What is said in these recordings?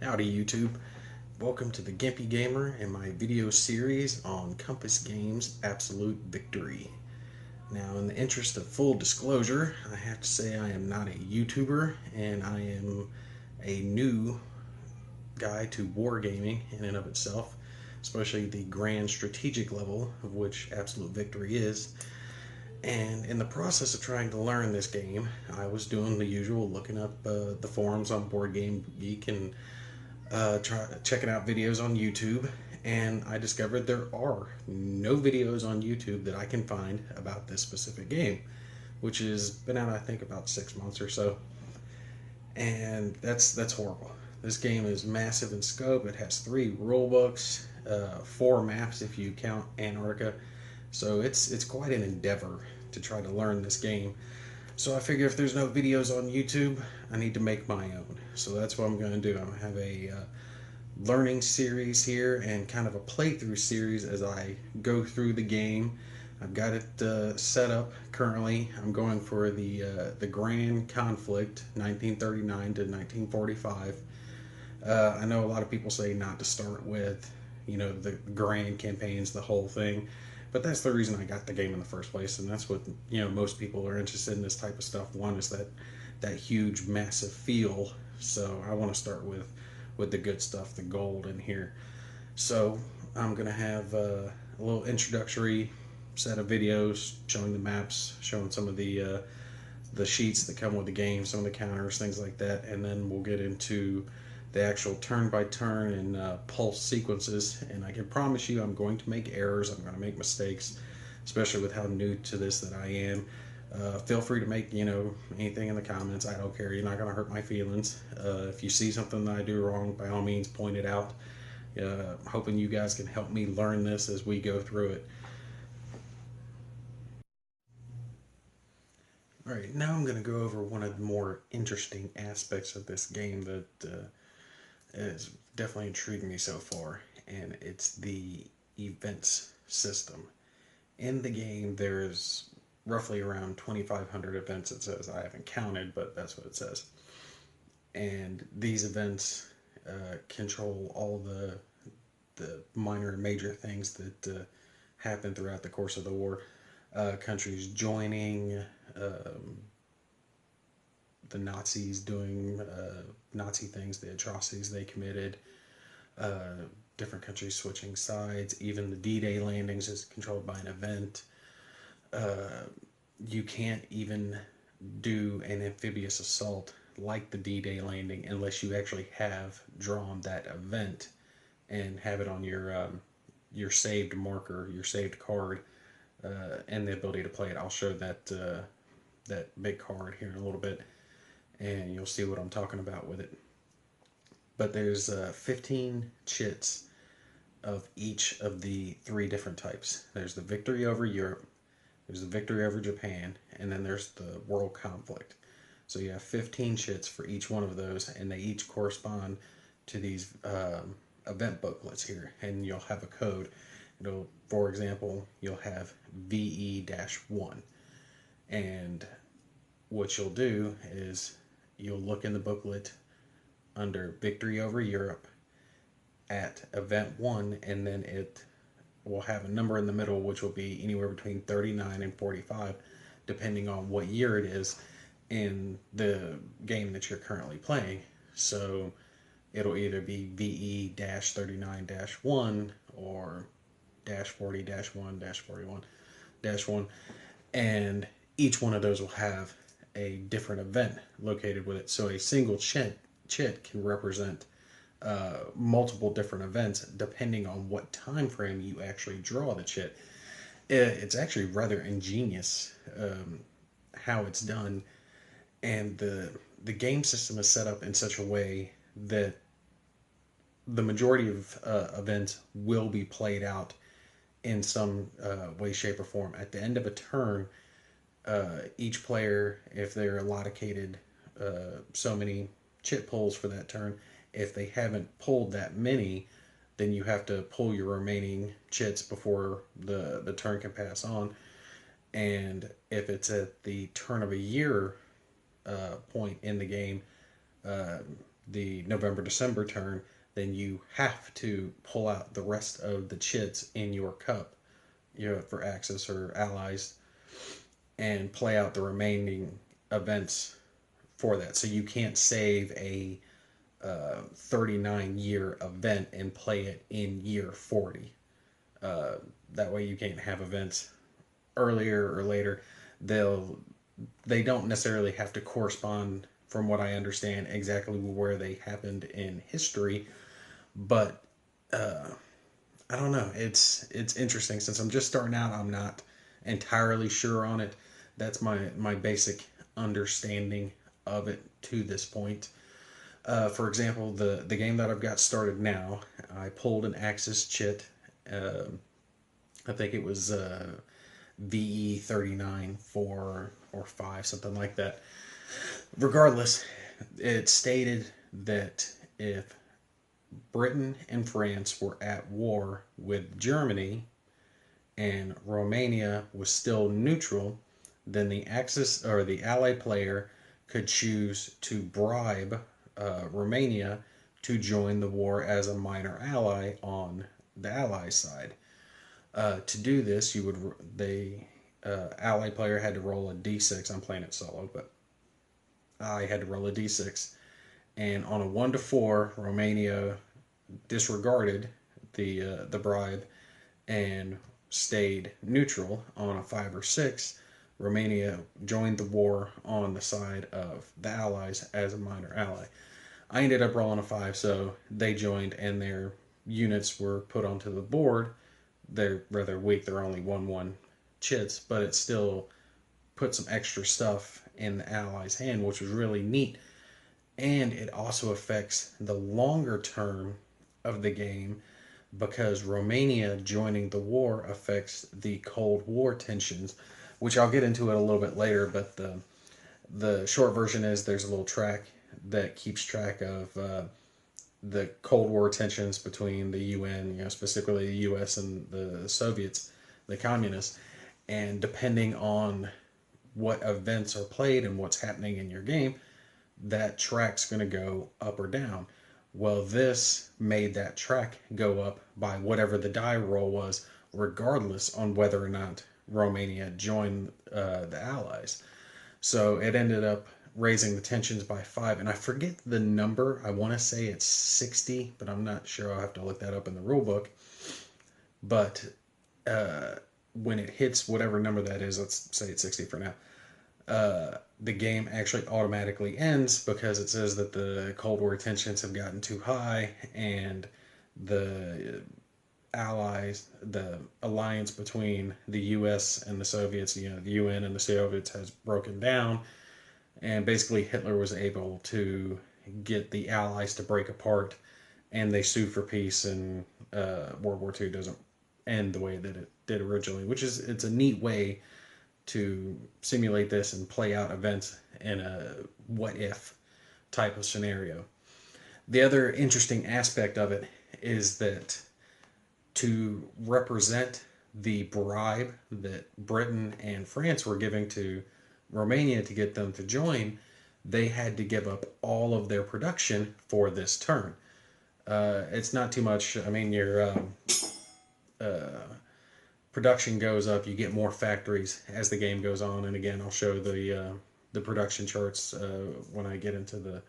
Howdy YouTube, welcome to the Gimpy Gamer and my video series on Compass Games Absolute Victory. Now in the interest of full disclosure, I have to say I am not a YouTuber and I am a new guy to wargaming in and of itself, especially the grand strategic level of which Absolute Victory is. And in the process of trying to learn this game, I was doing the usual, looking up the forums on Board Game Geek and checking out videos on YouTube, and I discovered there are no videos on YouTube that I can find about this specific game, which has been out I think about 6 months or so, and that's horrible. This game is massive in scope. It has 3 rule books, 4 maps if you count Antarctica, so it's quite an endeavor to try to learn this game. So I figure if there's no videos on YouTube, I need to make my own. So that's what I'm going to do. I'm going to have a learning series here and kind of a playthrough series as I go through the game. I've got it set up currently. I'm going for the Grand Conflict, 1939 to 1945. I know a lot of people say not to start with, the grand campaigns, the whole thing. But that's the reason I got the game in the first place, and that's what most people are interested in this type of stuff. One is that huge, massive feel. So I want to start with the good stuff, the gold in here. So I'm gonna have a little introductory set of videos showing the maps, showing some of the sheets that come with the game, some of the counters, things like that, and then we'll get into the actual turn by turn and pulse sequences. And I can promise you I'm going to make errors, I'm going to make mistakes, especially with how new to this that I am. Feel free to make anything in the comments. I don't care. You're not going to hurt my feelings. If you see something that I do wrong, by all means point it out. Hoping you guys can help me learn this as we go through it. Alright, now I'm going to go over one of the more interesting aspects of this game that has definitely intrigued me so far, and it's the events system. In the game, there's roughly around 2,500 events, it says. I haven't counted, but that's what it says. And these events control all the minor and major things that happen throughout the course of the war. Countries joining, the Nazis doing Nazi things, the atrocities they committed, uh, different countries switching sides, even the D-Day landings is controlled by an event. Uh, you can't even do an amphibious assault like the D-Day landing unless you actually have drawn that event and have it on your saved marker, your saved card, and the ability to play it. I'll show that big card here in a little bit, and you'll see what I'm talking about with it. But there's 15 chits of each of the 3 different types. There's the victory over Europe, there's the victory over Japan, and then there's the world conflict. So you have 15 chits for each one of those, and they each correspond to these event booklets here, and you'll have a code. For example, you'll have VE-1, and what you'll do is you'll look in the booklet under Victory over Europe at Event 1, and then it will have a number in the middle, which will be anywhere between 39 and 45, depending on what year it is in the game that you're currently playing. So it'll either be VE-39-1 or -40-1-41-1, and each one of those will have a different event located with it. So a single chit can represent multiple different events depending on what time frame you actually draw the chit. It's actually rather ingenious how it's done, and the game system is set up in such a way that the majority of events will be played out in some way, shape, or form. At the end of a turn, each player, if they're allocated so many chit pulls for that turn, if they haven't pulled that many, then you have to pull your remaining chits before the turn can pass on. And if it's at the turn of a year point in the game, the November-December turn, then you have to pull out the rest of the chits in your cup, for Axis or allies, and play out the remaining events for that. So you can't save a 39-year event and play it in year 40. That way you can't have events earlier or later. They'll they don't necessarily have to correspond, from what I understand, exactly where they happened in history, but I don't know. It's interesting. Since I'm just starting out, I'm not entirely sure on it. That's my basic understanding of it to this point. For example, the game that I've got started now, I pulled an Axis chit. I think it was VE 39 4 or 5, something like that. Regardless, it stated that if Britain and France were at war with Germany and Romania was still neutral, then the Axis or the Ally player could choose to bribe Romania to join the war as a minor ally on the Ally side. To do this, the Ally player had to roll a d6. I'm playing it solo, but I had to roll a d6, and on a 1 to 4, Romania disregarded the bribe and stayed neutral. On a 5 or 6, Romania joined the war on the side of the Allies as a minor ally. I ended up rolling a 5, so they joined, and their units were put onto the board. They're rather weak. They're only 1/1 chits, but it still put some extra stuff in the Allies' hand, which was really neat. And it also affects the longer term of the game, because Romania joining the war affects the Cold War tensions, which I'll get into it a little bit later. But the short version is there's a little track that keeps track of the Cold War tensions between the UN, specifically the U.S. and the Soviets, the communists, and depending on what events are played and what's happening in your game, that track's going to go up or down. Well, this made that track go up by whatever the die roll was, regardless on whether or not Romania joined the Allies. So it ended up raising the tensions by 5, and I forget the number. I want to say it's 60, but I'm not sure. I'll have to look that up in the rule book. But when it hits whatever number that is, let's say it's 60 for now, the game actually automatically ends, because it says that the Cold War tensions have gotten too high and the allies, the alliance between the U.S. and the Soviets, the UN and the Soviets, has broken down, and basically Hitler was able to get the Allies to break apart, and they sued for peace, and World War II doesn't end the way that it did originally, which is, it's a neat way to simulate this and play out events in a what if type of scenario. The other interesting aspect of it is that to represent the bribe that Britain and France were giving to Romania to get them to join, they had to give up all of their production for this turn. It's not too much. I mean, your production goes up, you get more factories as the game goes on, and again, I'll show the production charts when I get into the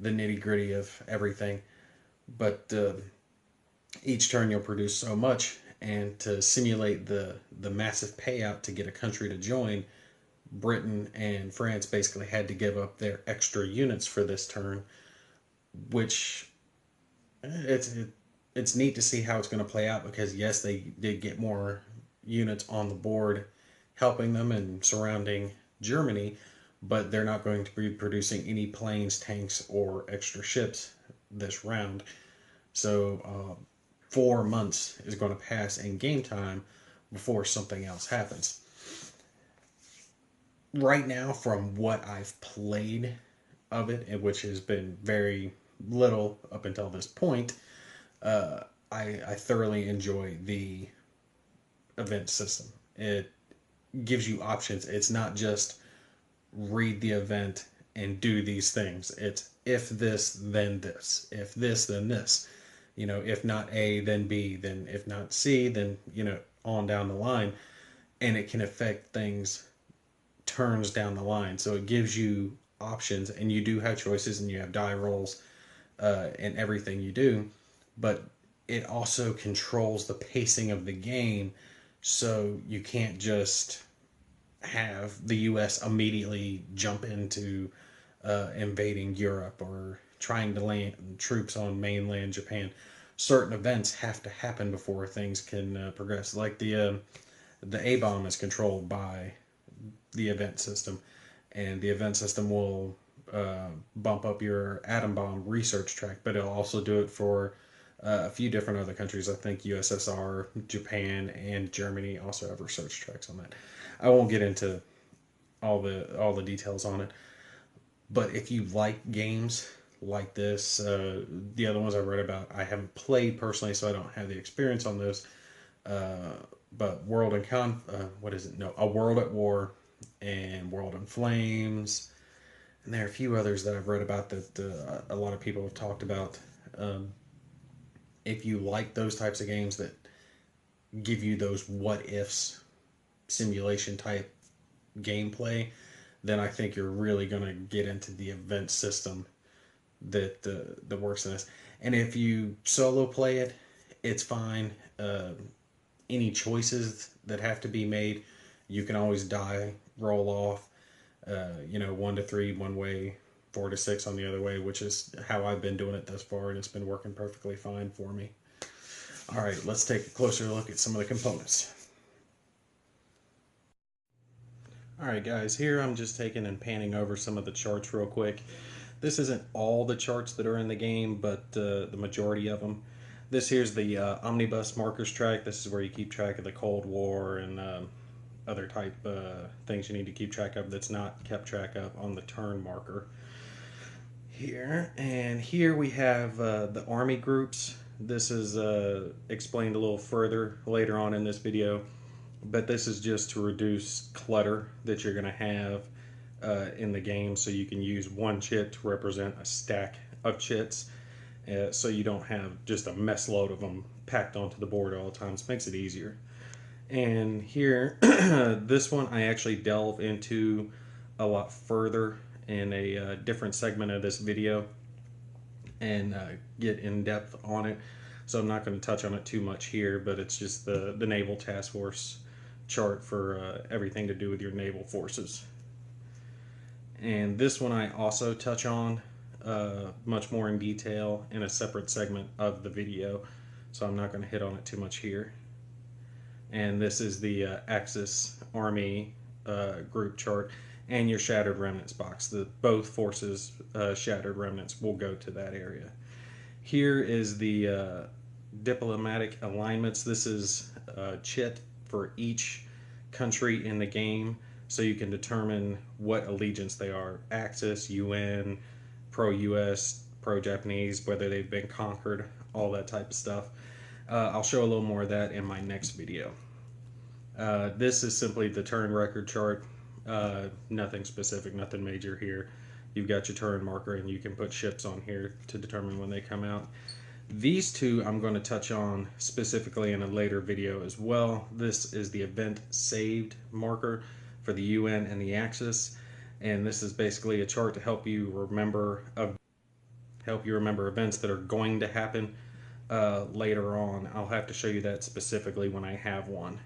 nitty gritty of everything. But each turn you'll produce so much, and to simulate the massive payout to get a country to join, Britain and France basically had to give up their extra units for this turn, which it's neat to see how it's going to play out, because yes, they did get more units on the board helping them and surrounding Germany, but they're not going to be producing any planes, tanks, or extra ships this round. So 4 months is going to pass in game time before something else happens. Right now, from what I've played of it, which has been very little up until this point, I thoroughly enjoy the event system. It gives you options. It's not just read the event and do these things. It's if this, then this. If this, then this. If not A, then B. Then if not C, then, on down the line. And it can affect things, turns down the line. So it gives you options, and you do have choices, and you have die rolls in everything you do. But it also controls the pacing of the game, so you can't just have the U.S. immediately jump into invading Europe or trying to land troops on mainland Japan. Certain events have to happen before things can progress. Like the A bomb is controlled by the event system, and the event system will bump up your atom bomb research track, but it'll also do it for a few different other countries. I think USSR, Japan, and Germany also have research tracks on that. I won't get into all the details on it, but if you like games like this, the other ones I read about, I haven't played personally, so I don't have the experience on those. But what is it? No, A World at War and World in Flames, and there are a few others that I've read about that a lot of people have talked about. Um, if you like those types of games that give you those what ifs simulation type gameplay, then I think you're really going to get into the event system that works in this. And if you solo play it, it's fine. Any choices that have to be made, you can always die, roll off. 1 to 3 one way, 4 to 6 on the other way, which is how I've been doing it thus far, and it's been working perfectly fine for me. All right, let's take a closer look at some of the components. All right, guys, here I'm just taking and panning over some of the charts real quick. This isn't all the charts that are in the game, but the majority of them. This here's the Omnibus Markers track. This is where you keep track of the Cold War and other type things you need to keep track of that's not kept track of on the turn marker here. And here we have the army groups. This is explained a little further later on in this video, but this is just to reduce clutter that you're going to have in the game, so you can use one chit to represent a stack of chits, so you don't have just a mess load of them packed onto the board at all times. Makes it easier. And here, this one I actually delve into a lot further in a different segment of this video and get in depth on it. So I'm not going to touch on it too much here, but it's just the Naval Task Force chart for everything to do with your naval forces. And this one I also touch on much more in detail in a separate segment of the video, so I'm not going to hit on it too much here. And this is the Axis Army group chart and your Shattered Remnants box. Both forces' Shattered Remnants will go to that area. Here is the diplomatic alignments. This is chit for each country in the game, so you can determine what allegiance they are. Axis, UN, pro-US, pro-Japanese, whether they've been conquered, all that type of stuff. I'll show a little more of that in my next video. This is simply the turn record chart. Nothing specific, nothing major here. You've got your turn marker, and you can put ships on here to determine when they come out. These two I'm going to touch on specifically in a later video as well. This is the event saved marker for the UN and the Axis, and this is basically a chart to help you remember events that are going to happen later on. I'll have to show you that specifically when I have one.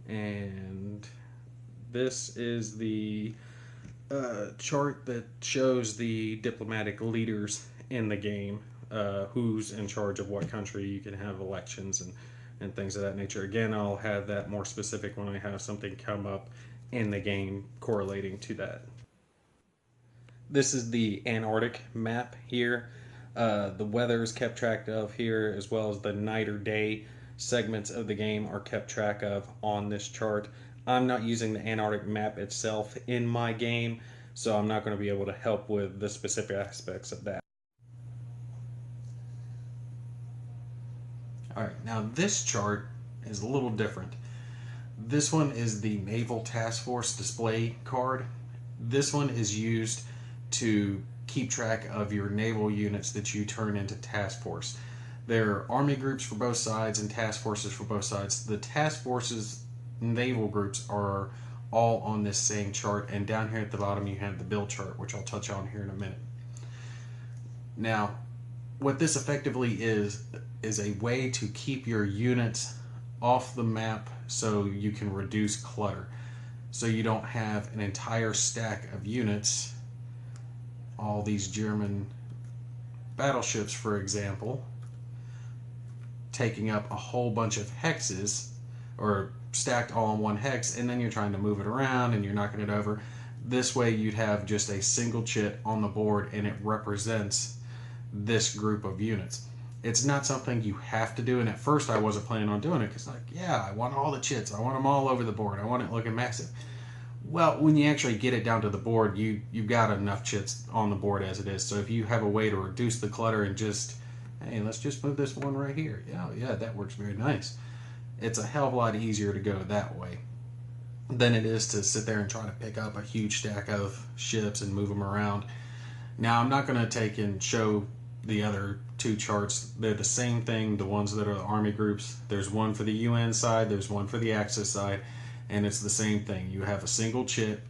And this is the chart that shows the diplomatic leaders in the game, who's in charge of what country. You can have elections and things of that nature. Again, I'll have that more specific when I have something come up in the game correlating to that. This is the Antarctic map here. The weather is kept track of here, as well as the night or day segments of the game are kept track of on this chart. I'm not using the Antarctic map itself in my game, so I'm not going to be able to help with the specific aspects of that. Alright, now this chart is a little different. This one is the Naval Task Force display card. This one is used to keep track of your naval units that you turn into task force. There are army groups for both sides and task forces for both sides. The task forces naval groups are all on this same chart, and down here at the bottom you have the build chart, which I'll touch on here in a minute. Now, what this effectively is a way to keep your units off the map so you can reduce clutter. So you don't have an entire stack of units, all these German battleships, for example, taking up a whole bunch of hexes, or stacked all in one hex, and then you're trying to move it around and you're knocking it over. This way you'd have just a single chit on the board, and it represents this group of units. It's not something you have to do, and at first I wasn't planning on doing it because, like, yeah, I want all the chits, I want them all over the board, I want it looking massive. Well, when you actually get it down to the board, you've got enough chits on the board as it is. So if you have a way to reduce the clutter and just, hey, let's just move this one right here, yeah, that works very nice. It's a hell of a lot easier to go that way than it is to sit there and try to pick up a huge stack of ships and move them around. Now, I'm not going to take and show the other two charts. They're the same thing, the ones that are the army groups. There's one for the UN side, there's one for the Axis side, and it's the same thing. You have a single chit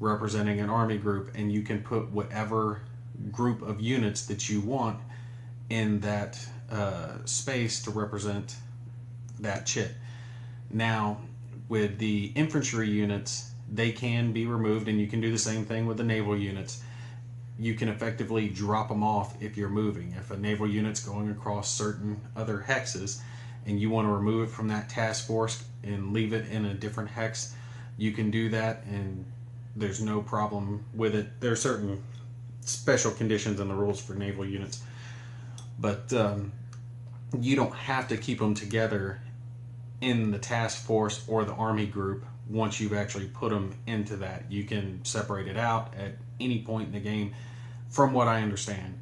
representing an army group, and you can put whatever group of units that you want in that space to represent that chit. Now, with the infantry units, they can be removed, and you can do the same thing with the naval units. You can effectively drop them off if you're moving. If a naval unit's going across certain other hexes and you want to remove it from that task force and leave it in a different hex, you can do that, and there's no problem with it. There are certain special conditions in the rules for naval units, but you don't have to keep them together in the task force or the army group. Once you've actually put them into that, you can separate it out at any point in the game, from what I understand.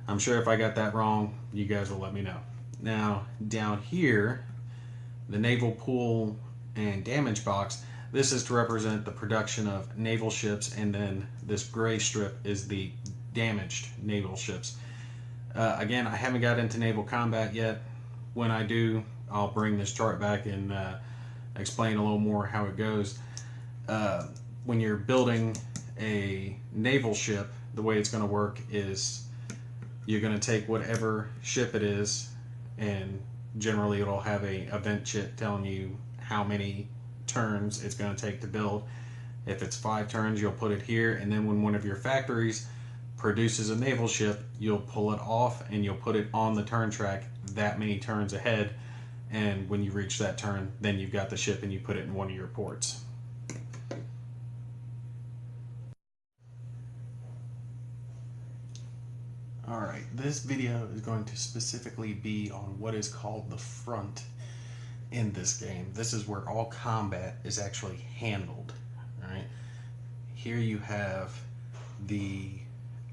I'm sure if I got that wrong, you guys will let me know. Now, down here, the naval pool and damage box, this is to represent the production of naval ships, and then this gray strip is the damaged naval ships. Again, I haven't got into naval combat yet. When I do, I'll bring this chart back and explain a little more how it goes. When you're building a naval ship, the way it's going to work is you're going to take whatever ship it is, and generally it'll have a event chit telling you how many turns it's going to take to build. If it's 5 turns, you'll put it here, and then when one of your factories produces a naval ship, you'll pull it off and you'll put it on the turn track that many turns ahead, and when you reach that turn, then you've got the ship and you put it in one of your ports. Alright, this video is going to specifically be on what is called the front in this game. This is where all combat is actually handled. Alright, here you have the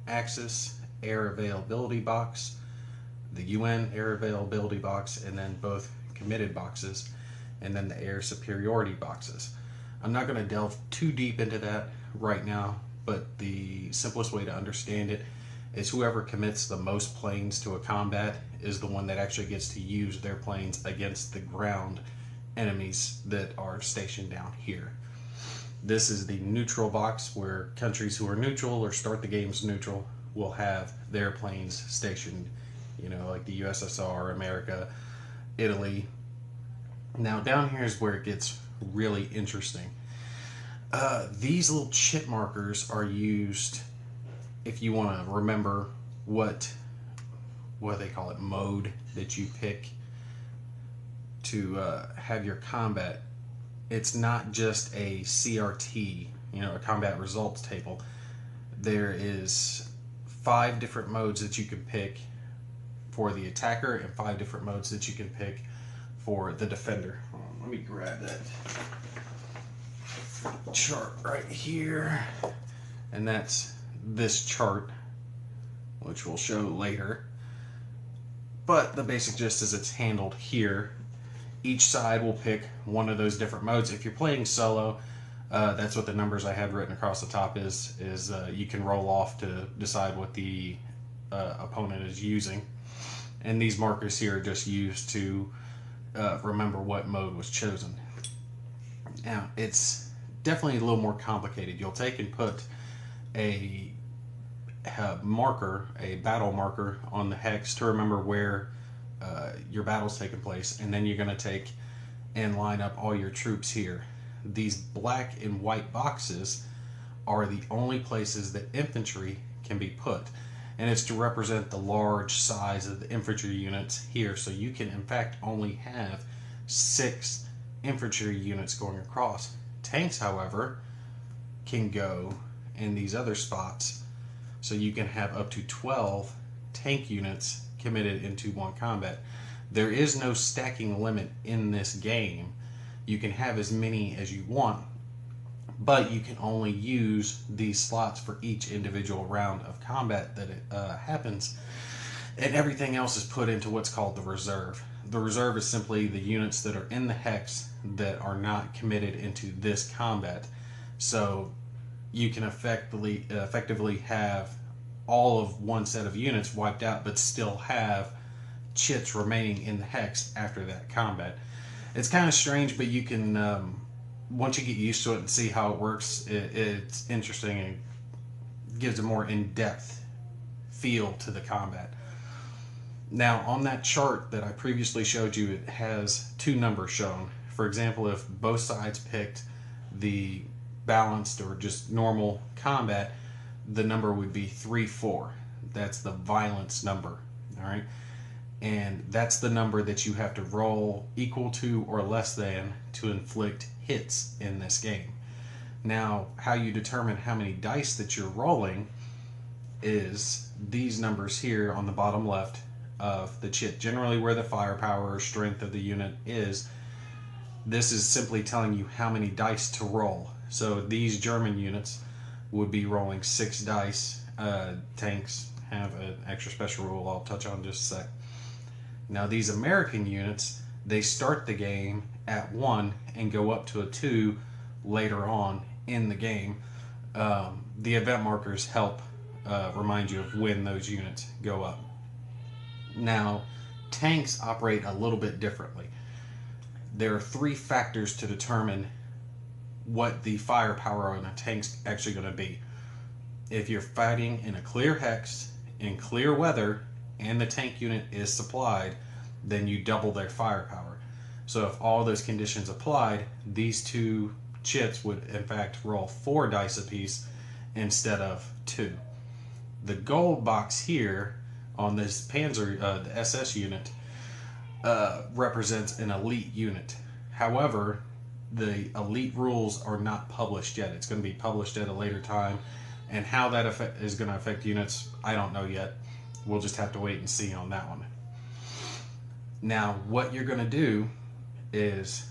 Axis air availability box, the UN air availability box, and then both committed boxes, and then the air superiority boxes. I'm not going to delve too deep into that right now, but the simplest way to understand it is whoever commits the most planes to a combat is the one that actually gets to use their planes against the ground enemies that are stationed down here. This is the neutral box, where countries who are neutral or start the games neutral will have their planes stationed, you know, like the USSR, America, Italy. Now down here is where it gets really interesting. These little chit markers are used if you want to remember what they call it, mode that you pick to have your combat. It's not just a CRT, you know, a combat results table. There is 5 different modes that you can pick for the attacker and 5 different modes that you can pick for the defender. Let me grab that chart right here, and that's this chart, which we'll show later. But the basic gist is it's handled here. Each side will pick one of those different modes. If you're playing solo, That's what the numbers I had written across the top is you can roll off to decide what the opponent is using. And these markers here are just used to remember what mode was chosen. Now, it's definitely a little more complicated. You'll take and put a marker, a battle marker, on the hex to remember where your battle's taking place, and then you're going to take and line up all your troops here. These black and white boxes are the only places that infantry can be put, and it's to represent the large size of the infantry units here. So you can in fact only have 6 infantry units going across. Tanks, however, can go in these other spots, so you can have up to 12 tank units committed into one combat. There is no stacking limit in this game. You can have as many as you want, but you can only use these slots for each individual round of combat that it happens, and everything else is put into what's called the reserve. The reserve is simply the units that are in the hex that are not committed into this combat. So you can effectively have all of one set of units wiped out, but still have chits remaining in the hex after that combat. It's kind of strange, but you can, once you get used to it and see how it works, it's interesting and gives a more in-depth feel to the combat. Now, on that chart that I previously showed you, it has 2 numbers shown. For example, if both sides picked the balanced or just normal combat, the number would be 3-4. That's the violence number, all right? And that's the number that you have to roll equal to or less than to inflict hits in this game. Now, how you determine how many dice that you're rolling is these numbers here on the bottom left of the chit, generally where the firepower or strength of the unit is. This is simply telling you how many dice to roll. So these German units would be rolling 6 dice. Tanks have an extra special rule I'll touch on in just a sec. Now these American units, they start the game at 1 and go up to a 2 later on in the game. The event markers help remind you of when those units go up. Now, tanks operate a little bit differently. There are 3 factors to determine what the firepower on a tank's actually going to be. If you're fighting in a clear hex, in clear weather, and the tank unit is supplied, then you double their firepower. So if all those conditions applied, these 2 chits would in fact roll 4 dice apiece instead of 2. The gold box here on this Panzer, the SS unit, represents an elite unit. However, the elite rules are not published yet. It's going to be published at a later time, and how that is going to affect units, I don't know yet. We'll just have to wait and see on that one. Now, what you're going to do is,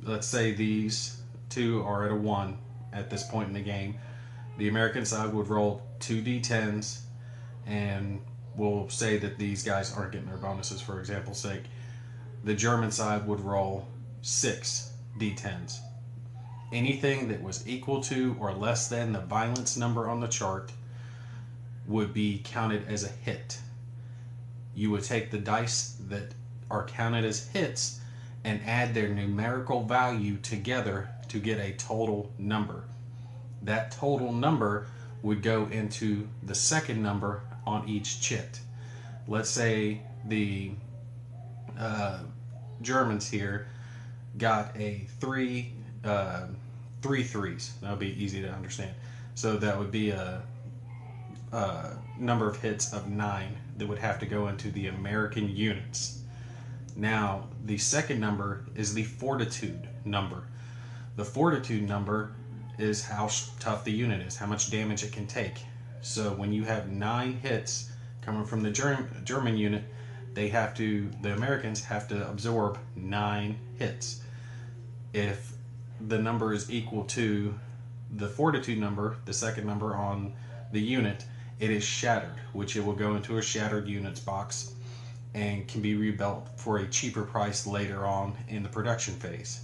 let's say these 2 are at a 1 at this point in the game. The American side would roll 2 d10s, and we'll say that these guys aren't getting their bonuses for example's sake. The German side would roll 6 d10s. Anything that was equal to or less than the violence number on the chart would be counted as a hit. You would take the dice that are counted as hits and add their numerical value together to get a total number. That total number would go into the second number on each chit. Let's say the Germans here got a 3 3s. That would be easy to understand. So that would be a number of hits of 9 that would have to go into the American units. Now, the second number is the fortitude number. The fortitude number is how tough the unit is, how much damage it can take. So when you have 9 hits coming from the German unit, the Americans have to absorb 9 hits. If the number is equal to the fortitude number, the second number on the unit, it is shattered, which it will go into a shattered units box and can be rebuilt for a cheaper price later on in the production phase.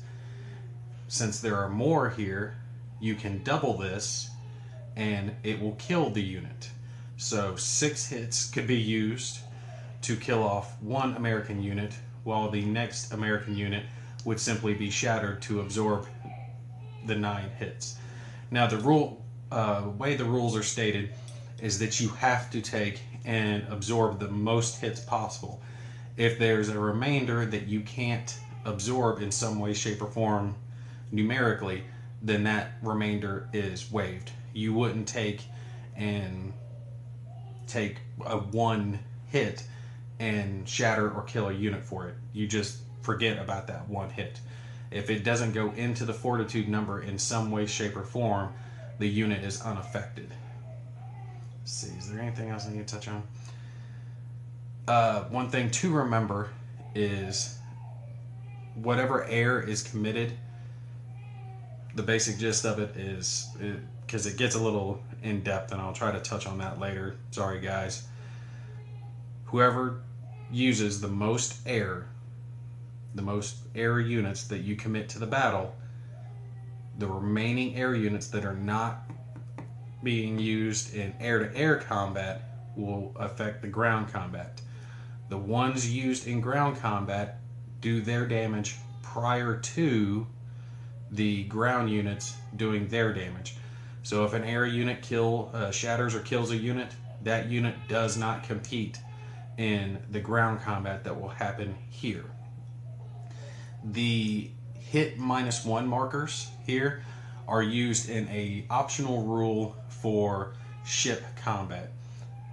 Since there are more here, you can double this and it will kill the unit. So 6 hits could be used to kill off one American unit, while the next American unit would simply be shattered to absorb the 9 hits. Now the way the rules are stated is that you have to take and absorb the most hits possible. If there's a remainder that you can't absorb in some way, shape, or form numerically, then that remainder is waived. You wouldn't take a 1 hit and shatter or kill a unit for it. You just forget about that 1 hit. If it doesn't go into the fortitude number in some way, shape, or form, the unit is unaffected. Let's see, is there anything else I need to touch on? One thing to remember is whatever air is committed, the basic gist of it is, because it gets a little in depth and I'll try to touch on that later. Sorry guys. Whoever uses the most air units that you commit to the battle, the remaining air units that are not being used in air-to-air combat will affect the ground combat. The ones used in ground combat do their damage prior to the ground units doing their damage. So if an air unit shatters or kills a unit, that unit does not compete in the ground combat that will happen here. The hit -1 markers here are used in a optional rule for ship combat.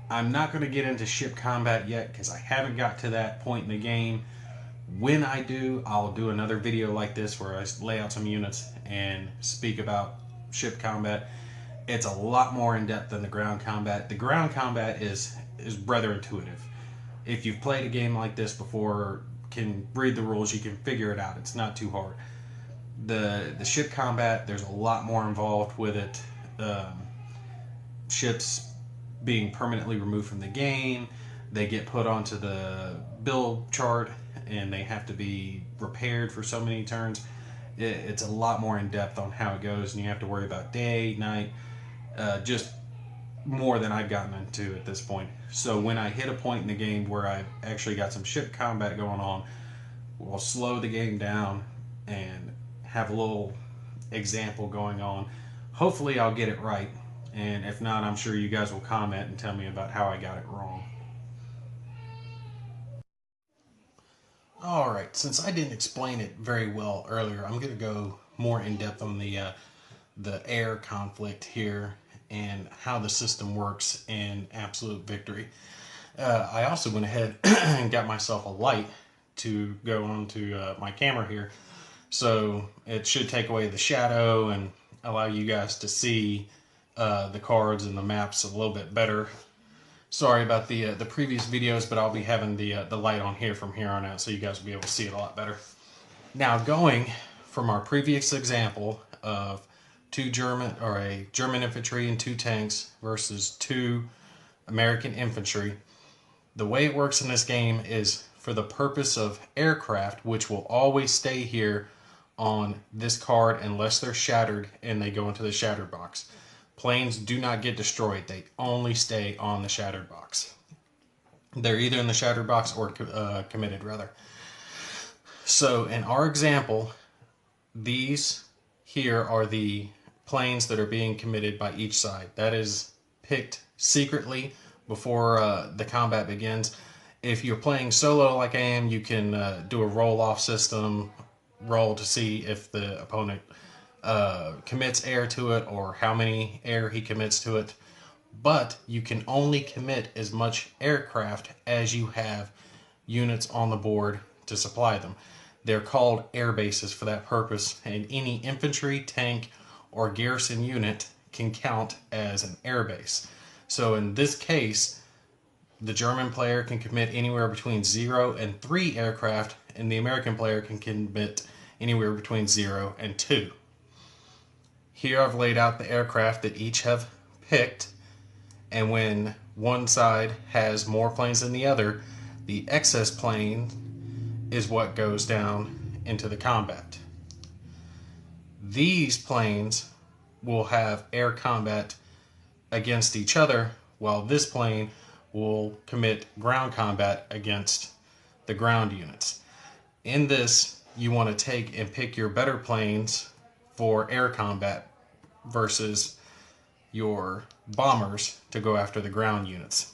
I'm not going to get into ship combat yet because I haven't got to that point in the game. When I do, I'll do another video like this where I lay out some units and speak about ship combat. It's a lot more in depth than the ground combat. The ground combat is rather intuitive. If you've played a game like this before, can read the rules, you can figure it out. It's not too hard. The ship combat, there's a lot more involved with it. Ships being permanently removed from the game, they get put onto the build chart and they have to be repaired for so many turns. It's a lot more in depth on how it goes, and you have to worry about day, night, just more than I've gotten into at this point. So when I hit a point in the game where I've actually got some ship combat going on, we'll slow the game down and have a little example going on. Hopefully I'll get it right, and if not, I'm sure you guys will comment and tell me about how I got it wrong. Alright, since I didn't explain it very well earlier, I'm going to go more in depth on the air conflict here and how the system works in Absolute Victory. I also went ahead and got myself a light to go onto my camera here, so it should take away the shadow and allow you guys to see the cards and the maps a little bit better. Sorry about the previous videos, but I'll be having the light on here from here on out, so you guys will be able to see it a lot better. Now, going from our previous example of a German infantry and 2 tanks versus 2 American infantry, the way it works in this game is for the purpose of aircraft, which will always stay here on this card unless they're shattered and they go into the shattered box. Planes do not get destroyed. They only stay on the shattered box. They're either in the shattered box or committed, rather. So in our example, these here are the planes that are being committed by each side. That is picked secretly before the combat begins. If you're playing solo like I am, you can do a roll-off system, roll to see if the opponent commits air to it or how many air he commits to it. But you can only commit as much aircraft as you have units on the board to supply them. They're called air bases for that purpose, and any infantry, tank, or garrison unit can count as an air base. So in this case, the German player can commit anywhere between 0 and 3 aircraft, and the American player can commit anywhere between 0 and 2. Here I've laid out the aircraft that each have picked, and when one side has more planes than the other, the excess plane is what goes down into the combat. These planes will have air combat against each other, while this plane will commit ground combat against the ground units. In this, you want to take and pick your better planes for air combat versus your bombers to go after the ground units.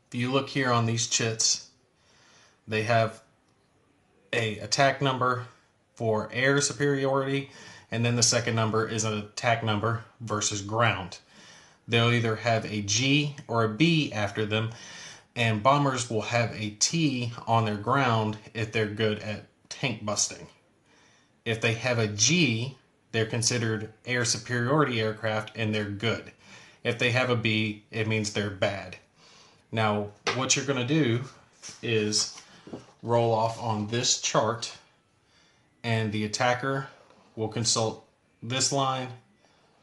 If you look here on these chits, they have a attack number for air superiority, and then the second number is an attack number versus ground. They'll either have a G or a B after them, and bombers will have a T on their ground if they're good at tank busting. If they have a G, they're considered air superiority aircraft and they're good. If they have a B, it means they're bad. Now, what you're going to do is roll off on this chart, and the attacker will consult this line,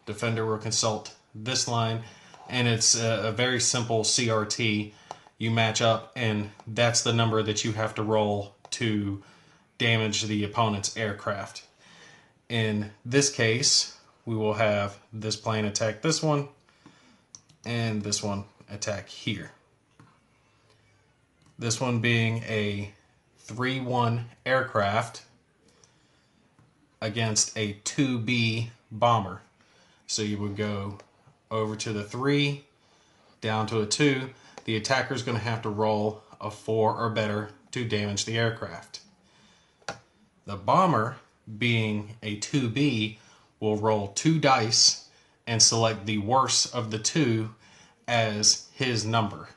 defender will consult this line, and it's a very simple CRT. You match up, and that's the number that you have to roll to damage the opponent's aircraft. In this case, we will have this plane attack this one, and this one attack here. This one being a 3-1 aircraft against a 2B bomber. So you would go over to the 3, down to a 2. The attacker is going to have to roll a 4 or better to damage the aircraft. The bomber, being a 2B, will roll 2 dice and select the worst of the 2 as his number.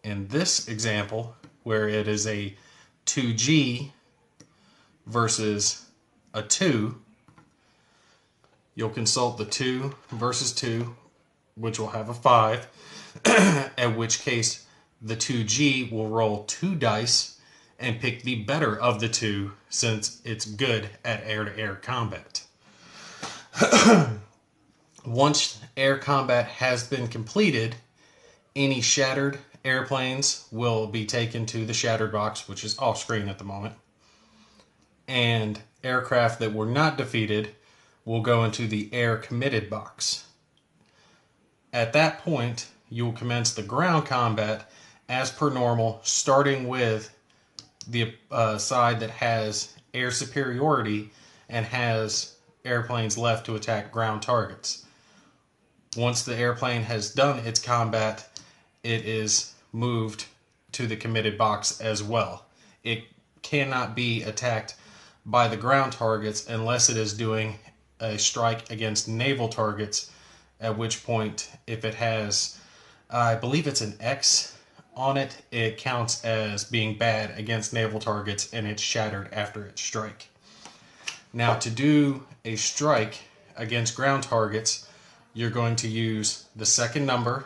In this example, where it is a 2G versus a 2, you'll consult the 2 versus 2, which will have a 5, at which case the 2G will roll 2 dice and pick the better of the 2 since it's good at air-to-air combat. Once air combat has been completed, any shattered airplanes will be taken to the shattered box, which is off screen at the moment, and aircraft that were not defeated will go into the air committed box. At that point, you will commence the ground combat as per normal, starting with the side that has air superiority and has airplanes left to attack ground targets. Once the airplane has done its combat, it is moved to the committed box as well. It cannot be attacked by the ground targets unless it is doing a strike against naval targets, at which point, if it has, I believe it's an X on it, it counts as being bad against naval targets and it's shattered after its strike. Now, to do a strike against ground targets, you're going to use the second number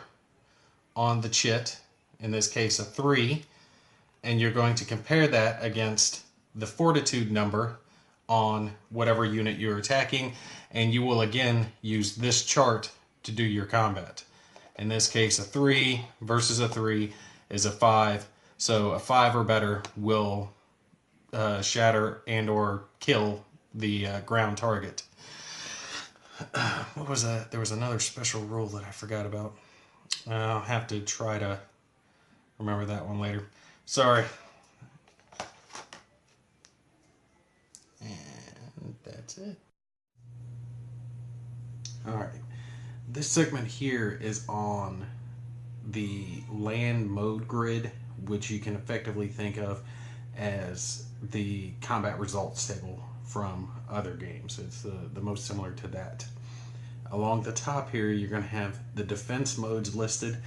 on the chit, in this case a 3, and you're going to compare that against the fortitude number on whatever unit you're attacking, and you will again use this chart to do your combat. In this case, a 3 versus a 3 is a 5, so a 5 or better will shatter and or kill the ground target. What was that? There was another special rule that I forgot about. I'll have to try to remember that one later. Sorry. And that's it. Alright. This segment here is on the land mode grid, which you can effectively think of as the combat results table from other games. It's the most similar to that. Along the top here, you're going to have the defense modes listed,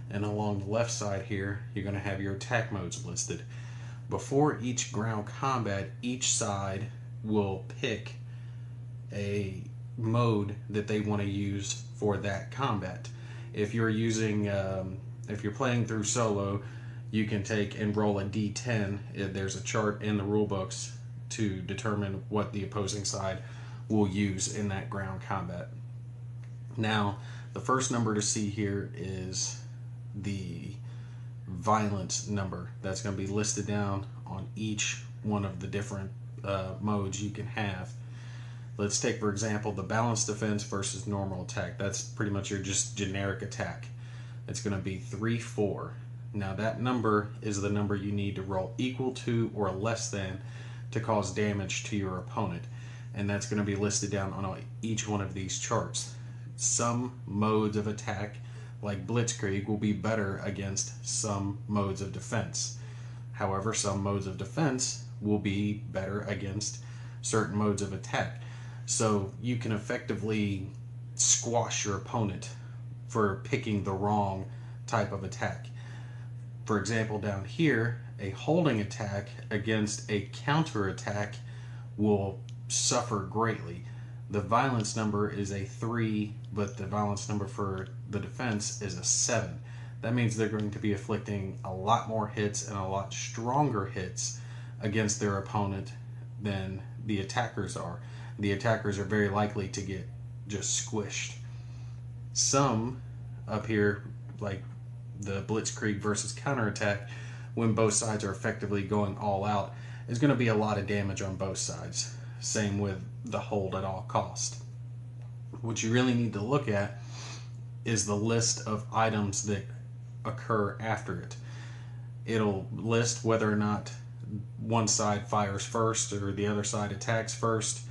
and along the left side here, you're going to have your attack modes listed. Before each ground combat, each side will pick a mode that they want to use for that combat. If you're using, if you're playing through solo, you can take and roll a d10. There's a chart in the rule books to determine what the opposing side will use in that ground combat. Now, the first number to see here is the violence number. That's going to be listed down on each one of the different modes you can have. Let's take, for example, the balanced defense versus normal attack. That's pretty much your just generic attack. It's going to be 3, 4. Now that number is the number you need to roll equal to or less than to cause damage to your opponent. And that's going to be listed down on each one of these charts. Some modes of attack, like Blitzkrieg, will be better against some modes of defense. However, some modes of defense will be better against certain modes of attack. So you can effectively squash your opponent for picking the wrong type of attack. For example, down here, a holding attack against a counter attack will suffer greatly. The violence number is a 3, but the violence number for the defense is a 7. That means they're going to be inflicting a lot more hits and a lot stronger hits against their opponent than the attackers are. The attackers are very likely to get just squished. Some up here, like the Blitzkrieg versus counterattack, when both sides are effectively going all out, is going to be a lot of damage on both sides. Same with the hold at all cost. What you really need to look at is the list of items that occur after it. It'll list whether or not one side fires first or the other side attacks first.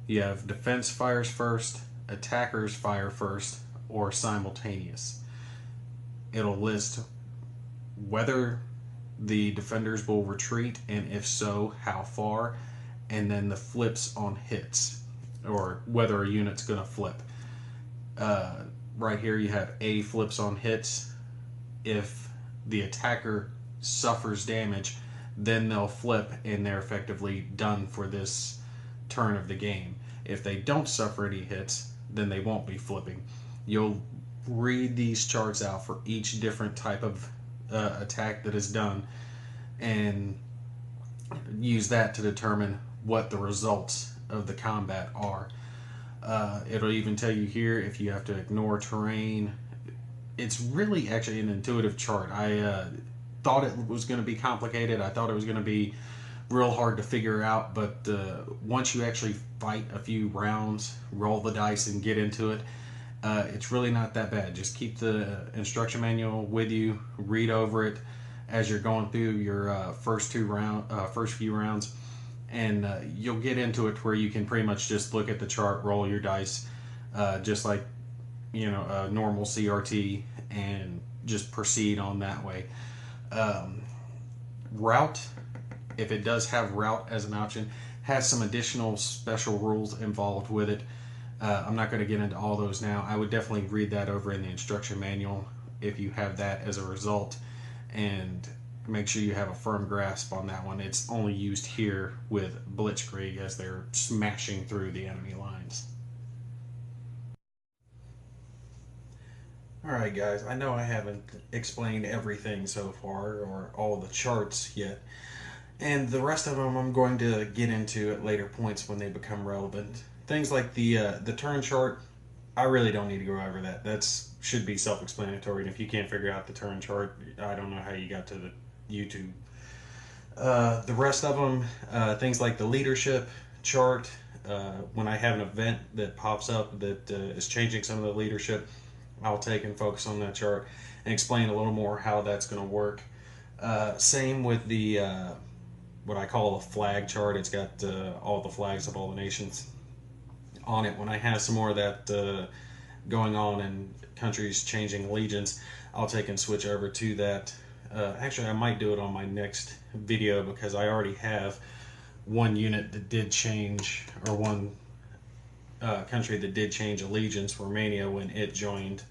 You have defense fires first, attackers fire first, or simultaneous. It'll list whether the defenders will retreat, and if so, how far, and then the flips on hits, or whether a unit's going to flip. Right here you have A flips on hits. If the attacker suffers damage, then they'll flip and they're effectively done for this turn of the game. If they don't suffer any hits, then they won't be flipping. You'll read these charts out for each different type of attack that is done and use that to determine what the results of the combat are. It'll even tell you here if you have to ignore terrain. It's really actually an intuitive chart. I thought it was going to be complicated. I thought it was going to be real hard to figure out, but once you actually fight a few rounds, roll the dice and get into it, it's really not that bad. Just keep the instruction manual with you, read over it as you're going through your first few rounds, and you'll get into it where you can pretty much just look at the chart, roll your dice, just like a normal CRT, and just proceed on that way. Route, if it does have route as an option, has some additional special rules involved with it. I'm not going to get into all those now. I would definitely read that over in the instruction manual if you have that as a result, and make sure you have a firm grasp on that one. It's only used here with Blitzkrieg as they're smashing through the enemy lines. Alright guys, I know I haven't explained everything so far, or all the charts yet, and the rest of them I'm going to get into at later points when they become relevant. Things like the turn chart, I really don't need to go over that. That should be self-explanatory, and if you can't figure out the turn chart, I don't know how you got to the YouTube. The rest of them, things like the leadership chart, when I have an event that pops up that is changing some of the leadership, I'll take and focus on that chart and explain a little more how that's going to work. Same with the what I call a flag chart. It's got all the flags of all the nations on it. When I have some more of that going on and countries changing allegiance, I'll take and switch over to that. Actually, I might do it on my next video because I already have one unit that did change, or one country that did change allegiance, Romania, when it joined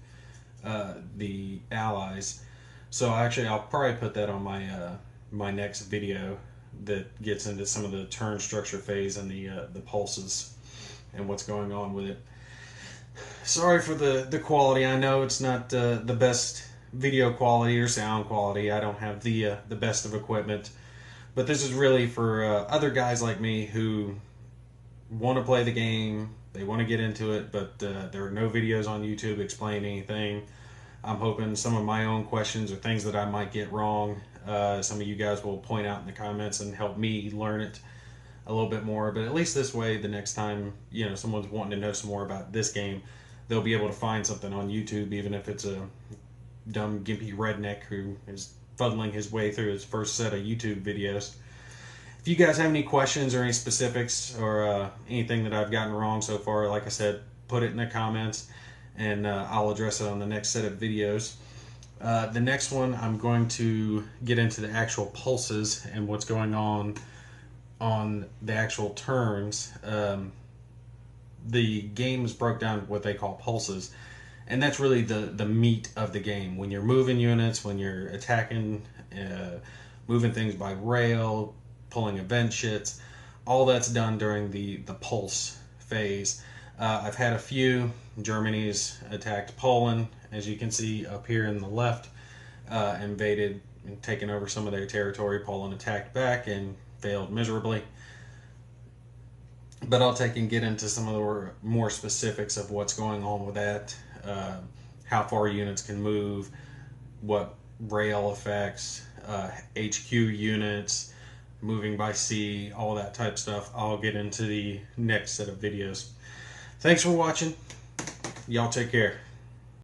the Allies. So actually, I'll probably put that on my my next video that gets into some of the turn structure phase and the pulses and what's going on with it. Sorry for the quality. I know it's not the best video quality or sound quality. I don't have the best of equipment, but this is really for other guys like me who want to play the game. They want to get into it, but there are no videos on YouTube explaining anything. I'm hoping some of my own questions or things that I might get wrong, some of you guys will point out in the comments and help me learn it a little bit more. But at least this way, the next time someone's wanting to know some more about this game, they'll be able to find something on YouTube, even if it's a dumb gimpy redneck who is fuddling his way through his first set of YouTube videos. If you guys have any questions or any specifics or anything that I've gotten wrong so far, like I said, put it in the comments and I'll address it on the next set of videos. The next one, I'm going to get into the actual pulses and what's going on the actual turns. The game is broke down what they call pulses, and that's really the meat of the game. When you're moving units, when you're attacking, moving things by rail, pulling event shits, all that's done during the pulse phase. I've had a few. Germany's attacked Poland, as you can see up here in the left, invaded and taken over some of their territory. Poland attacked back and failed miserably. But I'll take and get into some of the more specifics of what's going on with that, how far units can move, what rail effects, HQ units, moving by sea, all that type stuff. I'll get into the next set of videos. Thanks for watching. Y'all take care.